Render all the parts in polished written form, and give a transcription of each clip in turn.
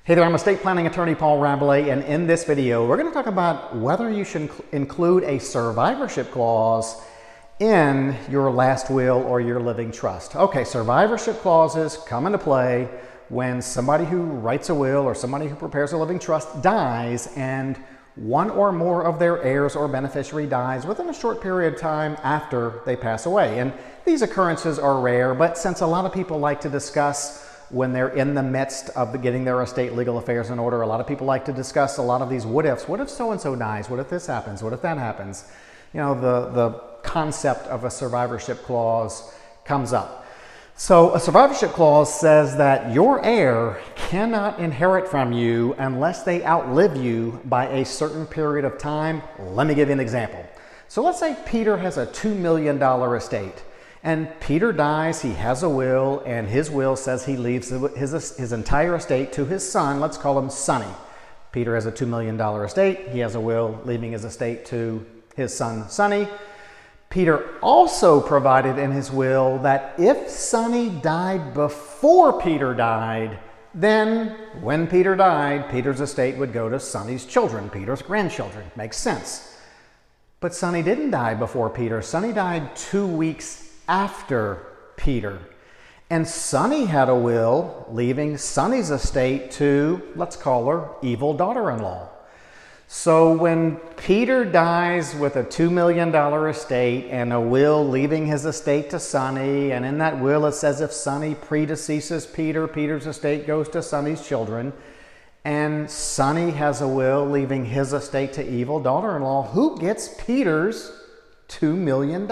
Hey there, I'm estate planning attorney Paul Rabelais, and in this video, we're going to talk about whether you should include a survivorship clause in your last will or your living trust. Okay, survivorship clauses come into play when somebody who writes a will or somebody who prepares a living trust dies and one or more of their heirs or beneficiary dies within a short period of time after they pass away. And these occurrences are rare, but since a lot of people like to discuss when they're in the midst of getting their estate legal affairs in order, a lot of people like to discuss a lot of these what ifs. What if so-and-so dies? What if this happens? What if that happens? You know, the concept of a survivorship clause comes up. So a survivorship clause says that your heir cannot inherit from you unless they outlive you by a certain period of time. Let me give you an example. So let's say Peter has a $2 million estate. And Peter dies, he has a will, and his will says he leaves his entire estate to his son. Let's call him Sonny. Peter has a $2 million estate. He has a will leaving his estate to his son, Sonny. Peter also provided in his will that if Sonny died before Peter died, then when Peter died, Peter's estate would go to Sonny's children, Peter's grandchildren. Makes sense. But Sonny didn't die before Peter. Sonny died 2 weeks after Peter. And Sonny had a will leaving Sonny's estate to, let's call her, evil daughter-in-law. So when Peter dies with a $2 million estate and a will leaving his estate to Sonny, and in that will it says if Sonny predeceases Peter, Peter's estate goes to Sonny's children, and Sonny has a will leaving his estate to evil daughter-in-law, who gets Peter's $2 million?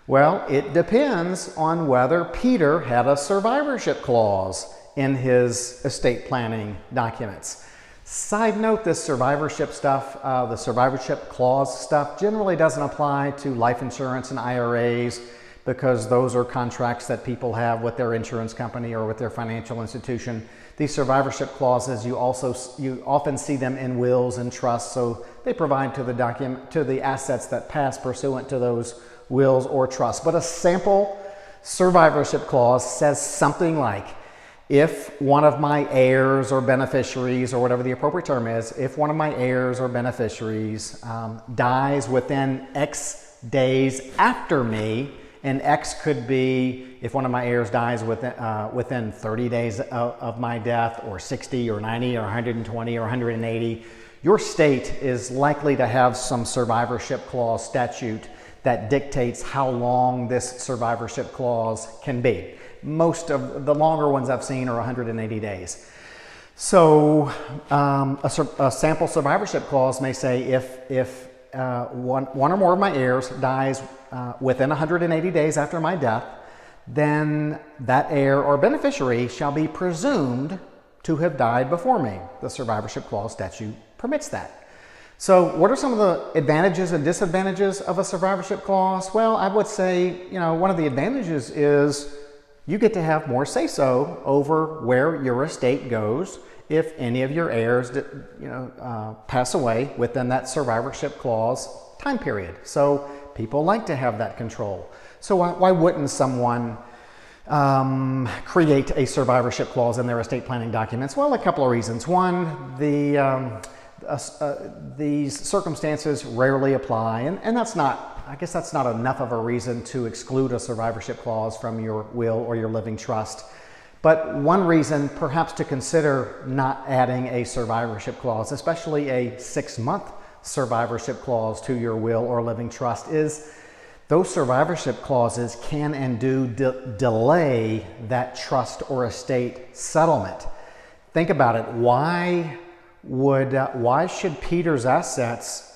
Well, it depends on whether Peter had a survivorship clause in his estate planning documents. Side note, this survivorship stuff, the survivorship clause stuff generally doesn't apply to life insurance and IRAs because those are contracts that people have with their insurance company or with their financial institution. These survivorship clauses, you often see them in wills and trusts, so they provide to the assets that pass pursuant to those wills or trusts. But a sample survivorship clause says something like, if one of my heirs or beneficiaries, or whatever the appropriate term is, if one of my heirs or beneficiaries dies within X days after me, and X could be if one of my heirs dies within 30 days of my death, or 60 or 90 or 120 or 180, your state is likely to have some survivorship clause statute that dictates how long this survivorship clause can be. Most of the longer ones I've seen are 180 days. So a sample survivorship clause may say if one or more of my heirs dies within 180 days after my death, then that heir or beneficiary shall be presumed to have died before me. The survivorship clause statute permits that. So what are some of the advantages and disadvantages of a survivorship clause? Well, I would say, one of the advantages is you get to have more say-so over where your estate goes if any of your heirs, pass away within that survivorship clause time period. So people like to have that control. So why wouldn't someone create a survivorship clause in their estate planning documents? Well, a couple of reasons. One, these circumstances rarely apply, and I guess that's not enough of a reason to exclude a survivorship clause from your will or your living trust. But one reason perhaps to consider not adding a survivorship clause, especially a 6-month survivorship clause to your will or living trust, is those survivorship clauses can and do delay that trust or estate settlement. Think about it. Why should Peter's assets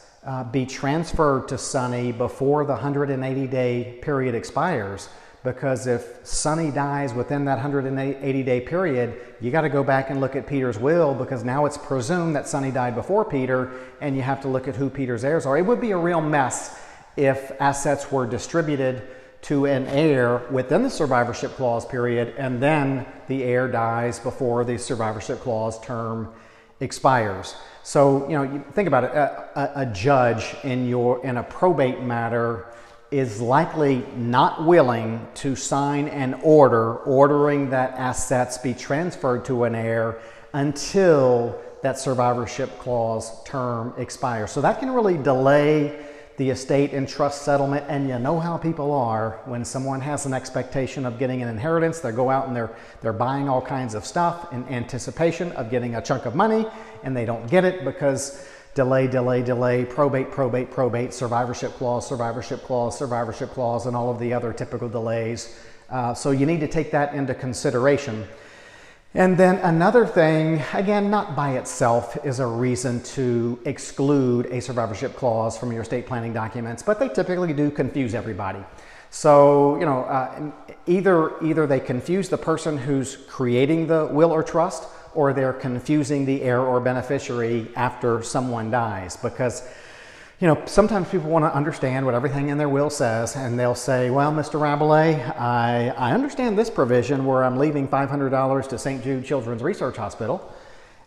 be transferred to Sonny before the 180-day period expires? Because if Sonny dies within that 180-day period, you got to go back and look at Peter's will, because now it's presumed that Sonny died before Peter, and you have to look at who Peter's heirs are. It would be a real mess if assets were distributed to an heir within the survivorship clause period, and then the heir dies before the survivorship clause term expires. So, you think about it, a judge in a probate matter is likely not willing to sign an order ordering that assets be transferred to an heir until that survivorship clause term expires. So that can really delay the estate and trust settlement. And you know how people are when someone has an expectation of getting an inheritance. They go out and they're buying all kinds of stuff in anticipation of getting a chunk of money, and they don't get it because delay, probate, survivorship clause, and all of the other typical delays. So you need to take that into consideration. And then another thing, again, not by itself is a reason to exclude a survivorship clause from your estate planning documents, but they typically do confuse everybody. So, you know, either they confuse the person who's creating the will or trust, or they're confusing the heir or beneficiary after someone dies. Because, you know, sometimes people want to understand what everything in their will says, and they'll say, well, Mr. Rabelais, I understand this provision where I'm leaving $500 to St. Jude Children's Research Hospital.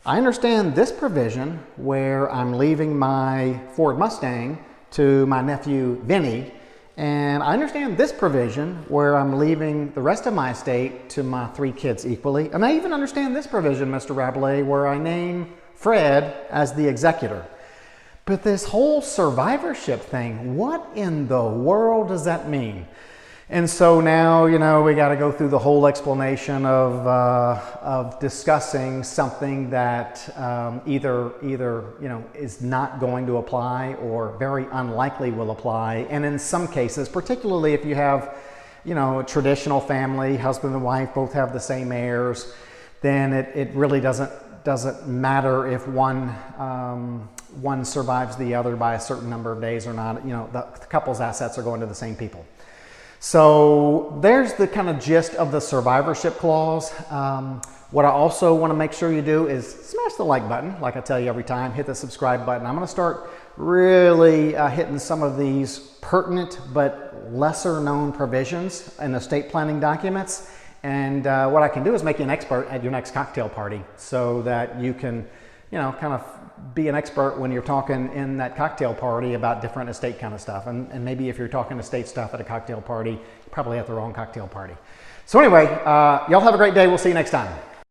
I understand this provision where I'm leaving my Ford Mustang to my nephew Vinny. And I understand this provision where I'm leaving the rest of my estate to my 3 kids equally. And I even understand this provision, Mr. Rabelais, where I name Fred as the executor. But this whole survivorship thing, what in the world does that mean? And so now, you know, we got to go through the whole explanation of discussing something that either you know is not going to apply or very unlikely will apply. And in some cases, particularly if you have, you know, a traditional family, husband and wife both have the same heirs, then it really doesn't matter if one survives the other by a certain number of days or not. You know, the couple's assets are going to the same people. So there's the kind of gist of the survivorship clause. What I also want to make sure you do is smash the like button, like I tell you every time, hit the subscribe button. I'm going to start really hitting some of these pertinent but lesser known provisions in estate planning documents. And what I can do is make you an expert at your next cocktail party so that you can, you know, kind of be an expert when you're talking in that cocktail party about different estate kind of stuff. And maybe if you're talking estate stuff at a cocktail party, you're probably at the wrong cocktail party. So anyway, y'all have a great day. We'll see you next time.